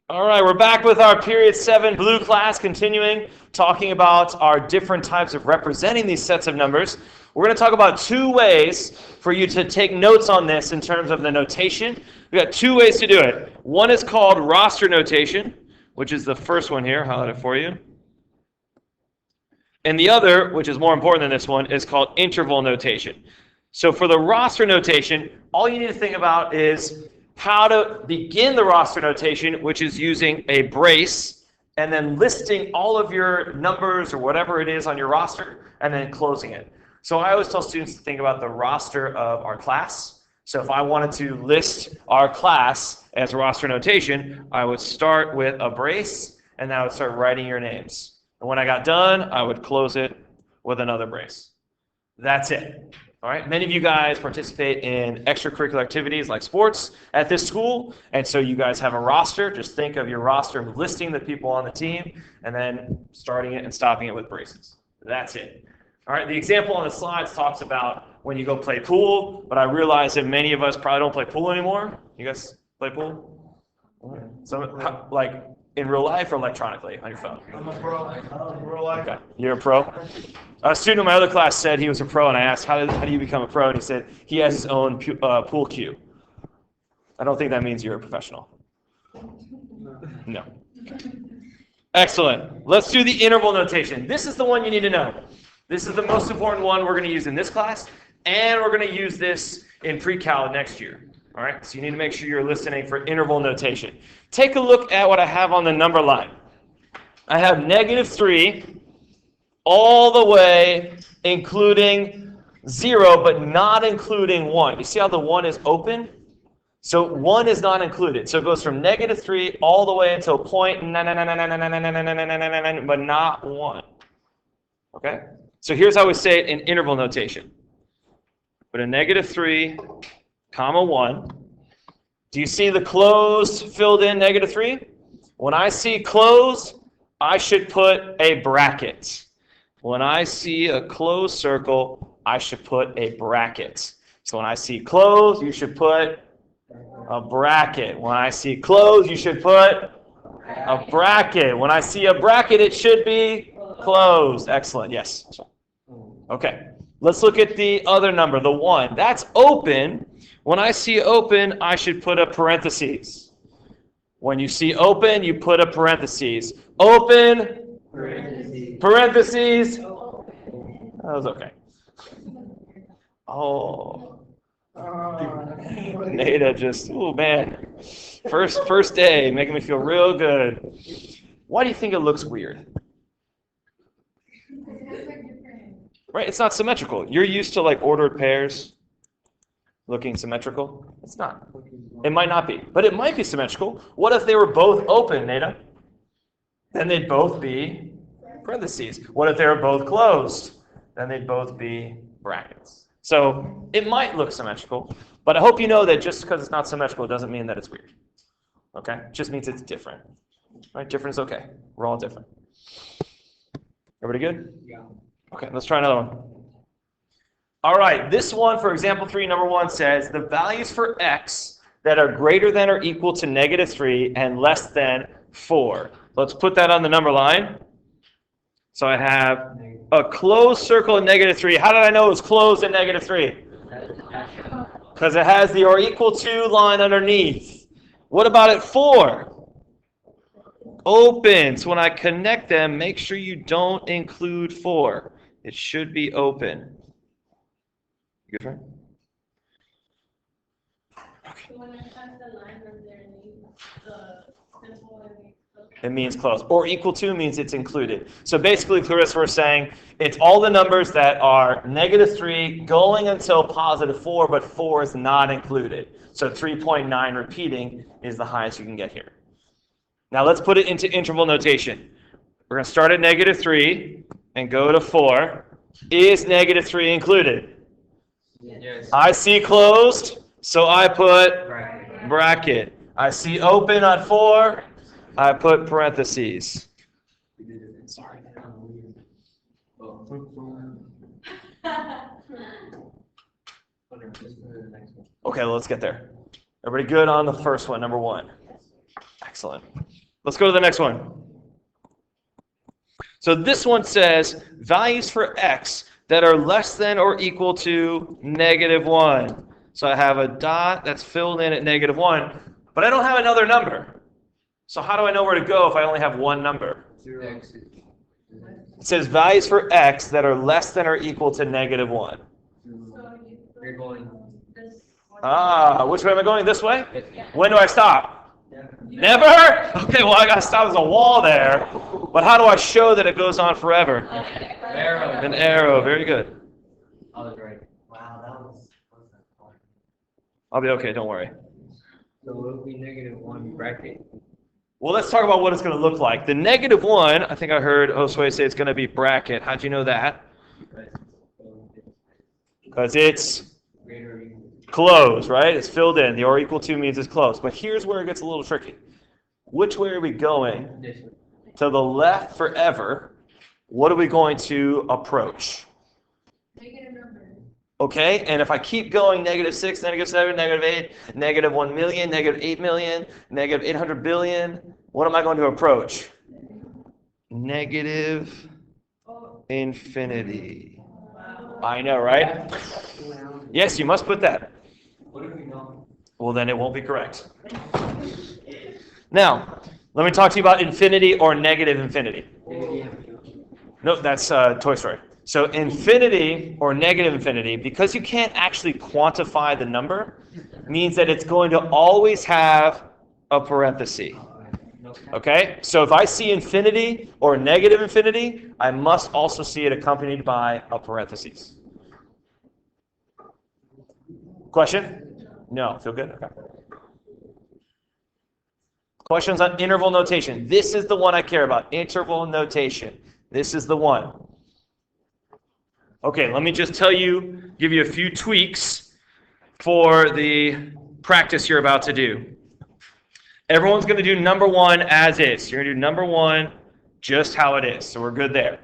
All right, we're back with our Period 7 Blue class, continuing talking about our different types of representing these sets of numbers. We're going to talk about two ways for you to take notes on this in terms of the notation. We've got two ways to do it. One is called roster notation, which is the first one here. I'll highlight it for you. And the other, which is more important than this one, is called interval notation. So for the roster notation, all you need to think about is how to begin the roster notation, which is using a brace, and then listing all of your numbers or whatever it is on your roster, and then closing it. So I always tell students to think about the roster of our class. So if I wanted to list our class as roster notation, I would start with a brace, and then I would start writing your names. And when I got done, I would close it with another brace. That's it. All right, many of you guys participate in extracurricular activities like sports at this school, and so you guys have a roster. Just think of your roster listing the people on the team, and then starting it and stopping it with braces. That's it. All right, the example on the slides talks about when you go play pool, but I realize that many of us probably don't play pool anymore. You guys play pool? So, like in real life or electronically on your phone? I'm a pro. Real life. Okay, you're a pro? A student in my other class said he was a pro, and I asked, how do you become a pro? And he said he has his own pool cue. I don't think that means you're a professional. No. Excellent. Let's do the interval notation. This is the one you need to know. This is the most important one we're going to use in this class, and we're going to use this in pre-cal next year. All right, so you need to make sure you're listening for interval notation. Take a look at what I have on the number line. I have -3 all the way, including 0, but not including 1. You see how the 1 is open? So 1 is not included. So it goes from -3 all the way until point, but not 1. Okay? So here's how we say it in interval notation. Put a -3, comma 1. Do you see the closed filled in -3? When I see closed, I should put a bracket. When I see a closed circle, I should put a bracket. So when I see closed, you should put a bracket. When I see closed, you should put a bracket. When I see a bracket, it should be closed. Excellent. Yes. Okay. Let's look at the other number, the 1. That's open. When I see open, I should put a parentheses. When you see open, you put a parentheses. Open, parentheses. That was okay. Oh. Nada just, oh man. First day, making me feel real good. Why do you think it looks weird? Right, it's not symmetrical. You're used to like ordered pairs looking symmetrical. It's not. It might not be, but it might be symmetrical. What if they were both open, Nada? Then they'd both be parentheses. What if they were both closed? Then they'd both be brackets. So it might look symmetrical, but I hope you know that just because it's not symmetrical, it doesn't mean that it's weird. Okay? It just means it's different. Right? Different is okay. We're all different. Everybody good? Yeah. Okay, let's try another one. All right, this one, for example 3, number 1 says the values for x that are greater than or equal to -3 and less than 4. Let's put that on the number line. So I have a closed circle at -3. How did I know it was closed at -3? Because it has the or equal to line underneath. What about at 4? Open. So when I connect them, make sure you don't include 4. It should be open. You good, friend? Okay. When it has the line underneath the symbol, It means close. Or equal to means it's included. So basically, Clarissa, we're saying it's all the numbers that are -3 going until +4, but 4 is not included. So 3.9 repeating is the highest you can get here. Now let's put it into interval notation. We're going to start at -3 and go to 4. Is -3 included? Yes. I see closed, so I put bracket. I see open on 4, I put parentheses. Sorry. Okay, let's get there. Everybody good on the first one, number 1? Excellent. Let's go to the next one. So this one says values for x that are less than or equal to -1. So I have a dot that's filled in at -1, but I don't have another number. So how do I know where to go if I only have one number? It says values for x that are less than or equal to -1. You're going. Which way am I going? This way? When do I stop? Never? Okay, well, I got to stop. There's a wall there. But how do I show that it goes on forever? Arrow. An arrow. Very good. I was right. Wow, that was hard. I'll be okay. Don't worry. So it will be -1 bracket. Well, let's talk about what it's going to look like. The -1, I think I heard Josue say it's going to be bracket. How'd you know that? Because it's Greater or equal. close, right? It's filled in. The or equal to means it's close. But here's where it gets a little tricky. Which way are we going? This one. To the left forever. What are we going to approach? Negative number. Okay, and if I keep going -6, -7, -8, -1 million, -8 million, -800 billion, what am I going to approach? Negative infinity. I know, right? Yes, you must put that. What if we don't? Well, then it won't be correct. Now, let me talk to you about infinity or negative infinity. No, that's Toy Story. So infinity or negative infinity, because you can't actually quantify the number, means that it's going to always have a parenthesis. Okay? So if I see infinity or negative infinity, I must also see it accompanied by a parenthesis. Question? No. Feel good? Okay. Questions on interval notation. This is the one I care about. Interval notation. This is the one. Okay, let me just give you a few tweaks for the practice you're about to do. Everyone's going to do number 1 as is. You're going to do number 1 just how it is. So we're good there.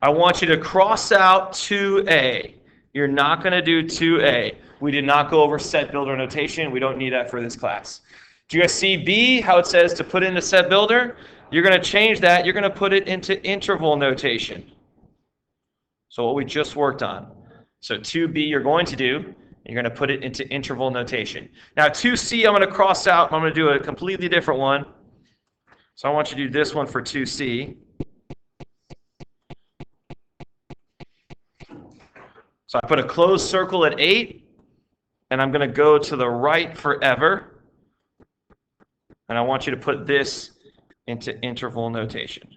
I want you to cross out 2a. You're not going to do 2a. We did not go over set builder notation. We don't need that for this class. Do you guys see B, how it says to put in a set builder? You're going to change that. You're going to put it into interval notation. So what we just worked on. So 2b you're going to do, you're going to put it into interval notation. Now 2c I'm going to cross out. I'm going to do a completely different one. So I want you to do this one for 2c. So I put a closed circle at 8, and I'm going to go to the right forever. And I want you to put this into interval notation.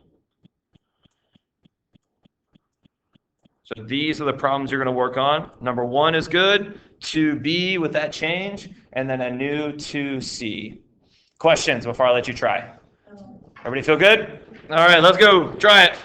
So these are the problems you're going to work on. Number 1 is good, 2b with that change, and then a new 2c. Questions before I let you try? Everybody feel good? All right, let's go. Try it.